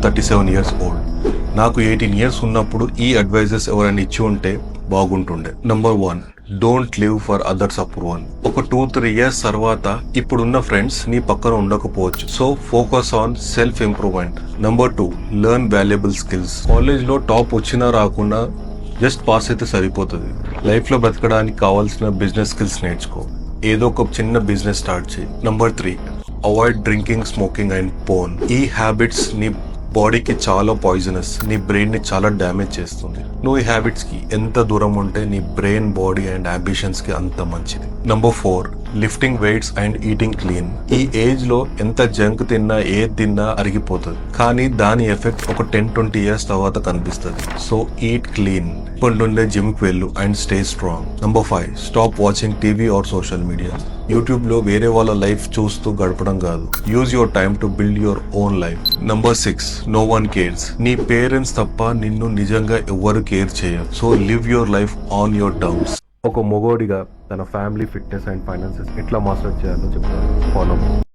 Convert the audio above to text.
37 years old. నాకు 18 years ఉన్నప్పుడు ఈ అడ్వైజెస్ ఎవరైనా ఇచ్చి ఉంటే బాగుంటుండే. Number 1, don't live for others approval. ఒక 2-3 years తర్వాత ఇప్పుడున్న ఫ్రెండ్స్ నీ పక్కన ఉండకపోవచ్చు. So focus on self improvement. Number 2, learn valuable skills. College లో టాప్ వచ్చినా రాకున్నా జస్ట్ పాస్ అయితే సరిపోతుంది. లైఫ్ లో బ్రతకడానికి కావాల్సిన బిజినెస్ స్కిల్స్ నేర్చుకో. ఏదో ఒక చిన్న బిజినెస్ స్టార్ట్ చేయి. Number 3, avoid drinking, smoking and porn. ఈ హ్యాబిట్స్ నీ బాడీకి చాలా పాయిజనస్, నీ బ్రెయిన్ ని చాలా డ్యామేజ్ చేస్తుంది. నువ్వు ఈ హ్యాబిట్స్ కి ఎంత దూరం ఉంటే నీ బ్రెయిన్, బాడీ అండ్ అంబిషన్స్ కి అంత మంచిది. Number 4, lifting weights and eating clean. ఈ ఏజ్ లో ఎంత జంక్ తిన్నా, ఏది తిన్నా అరిగిపోతుంది, కానీ దాని ఎఫెక్ట్ ఒక 10-20 years తర్వాత కనిపిస్తుంది. So eat clean. ఇప్పటి నుండే జిమ్ కి వెళ్ళు and stay strong. Number 5, stop watching TV or social media. YouTube లో వేరే వాళ్ళ లైఫ్ చూస్తూ గడపడం కాదు. Use your time to build your own life. Number 6, no one cares. నీ పేరెంట్స్ తప్ప నిన్ను నిజంగా ఎవ్వరు కేర్ చేయరు. So live your life on your terms. ఒక మొగోడిగా తన ఫ్యామిలీ, ఫిట్నెస్ అండ్ ఫైనాన్సెస్ ఎట్లా మాస్టర్ చేయాలో చెప్తాను. ఫాలో.